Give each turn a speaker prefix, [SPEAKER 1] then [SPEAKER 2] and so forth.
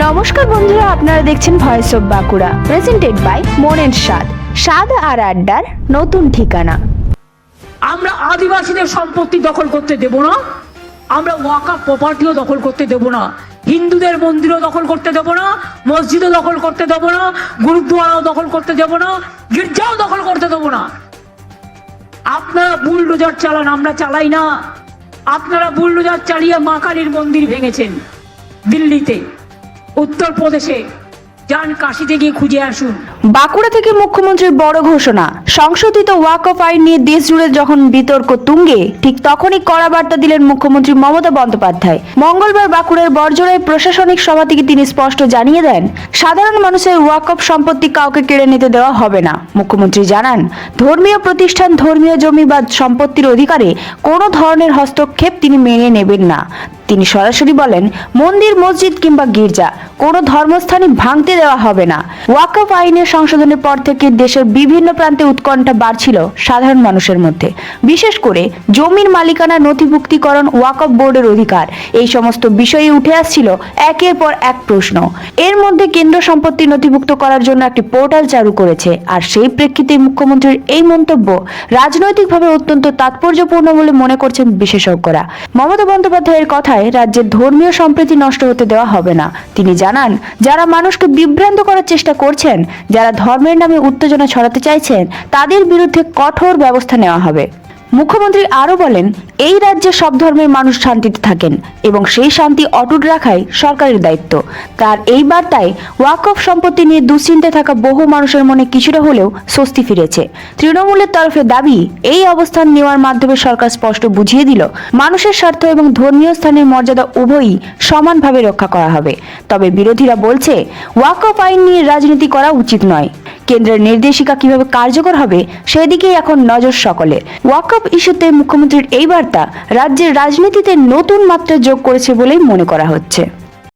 [SPEAKER 1] নমস্কার বন্ধুরা, আপনারা দেখছেন voice of Bankura, presented by মনের স্বাদ। স্বাদ আর আড্ডার নতুন ঠিকানা।
[SPEAKER 2] আমরা আদিবাসীদের সম্পত্তি দখল করতে দেব না, আমরা ওয়াকফ প্রপার্টিও দখল করতে দেব না, হিন্দুদের মন্দিরও দখল করতে দেব না, মসজিদও দখল করতে দেব না, গুরুদ্বারাও দখল করতে দেব না, গির্জাও দখল করতে দেব না। আপনারা বুলডোজার চালান, আমরা চালাই না। আপনারা বুলডোজার চালিয়ে মা কালীর মন্দির ভেঙেছেন দিল্লিতে, উত্তরপ্রদেশে। যান কাশিতে গিয়ে খুঁজে আসুন।
[SPEAKER 1] বাঁকুড়া থেকে মুখ্যমন্ত্রীর বড় ঘোষণা। সংশোধিত ওয়াকফ আইন নিয়ে দেশ জুড়ে যখন বিতর্ক তুঙ্গে, ঠিক তখনই কড়া বার্তা দিলেন মুখ্যমন্ত্রী মমতা বন্দ্যোপাধ্যায়। মঙ্গলবার বাঁকুড়ার বড়জোড়ায় প্রশাসনিক সভা থেকে তিনি স্পষ্ট জানিয়ে দেন, সাধারণ মানুষের ওয়াকফ সম্পত্তি কাউকে কেড়ে নিতে দেওয়া হবে না। মুখ্যমন্ত্রী জানান, ধর্মীয় প্রতিষ্ঠান, ধর্মীয় জমি বা সম্পত্তির অধিকারে কোনো ধরনের হস্তক্ষেপ তিনি মেনে নেবেন না। তিনি সরাসরি বলেন, মন্দির, মসজিদ কিংবা গির্জা কোনো ধর্মস্থানই ভাঙতে দেওয়া হবে না। ওয়াকফ আইনের সংশোধনের পর থেকে দেশের বিভিন্ন প্রান্তে উৎকণ্ঠা বাড়ছিল সাধারণ মানুষের মধ্যে। বিশেষ করে জমির মালিকানা নথিভুক্তিকরণ, ওয়াকফ বোর্ডের অধিকার, এই সমস্ত বিষয়ে উঠে আসছিল একের পর এক প্রশ্ন। এর মধ্যে কেন্দ্র সম্পত্তি নথিভুক্ত করার জন্য একটি পোর্টাল চালু করেছে। আর সেই প্রেক্ষিতে মুখ্যমন্ত্রীর এই মন্তব্য রাজনৈতিকভাবে অত্যন্ত তাৎপর্যপূর্ণ বলে মনে করছেন বিশেষজ্ঞরা। মমতা বন্দ্যোপাধ্যায়ের কথায় রাজ্যের ধর্মীয় সম্প্রীতি নষ্ট হতে দেওয়া হবে না। তিনি জানান, যারা মানুষকে বিভ্রান্ত করার চেষ্টা করছেন, যারা ধর্মের নামে উত্তেজনা ছড়াতে চাইছেন, তাদের বিরুদ্ধে কঠোর ব্যবস্থা নেওয়া হবে। মুখ্যমন্ত্রী আরো বলেন, এই রাজ্যে সব ধর্মের মানুষ শান্তিতে থাকেন এবং সেই শান্তি অটুট রাখাই সরকারের দায়িত্ব। তার এই বার্তায় ওয়াকফ সম্পত্তি নিয়ে দুশ্চিন্তায় থাকা বহু মানুষের মনে কিছুটা হলেও স্বস্তি ফিরেছে। তৃণমূলের তরফে দাবি, এই অবস্থান নেওয়ার মাধ্যমে সরকার স্পষ্ট বুঝিয়ে দিল, মানুষের স্বার্থ এবং ধর্মীয় স্থানের মর্যাদা উভয়ই সমানভাবে রক্ষা করা হবে। তবে বিরোধীরা বলছে, ওয়াকফ আইন নিয়ে রাজনীতি করা উচিত নয়। কেন্দ্রের নির্দেশিকা কিভাবে কার্যকর হবে সেদিকেই এখন নজর সকলের। ওয়াকফ ইস্যুতে মুখ্যমন্ত্রীর এই বার্তা রাজ্যের রাজনীতিতে নতুন মাত্রা যোগ করেছে বলেই মনে করা হচ্ছে।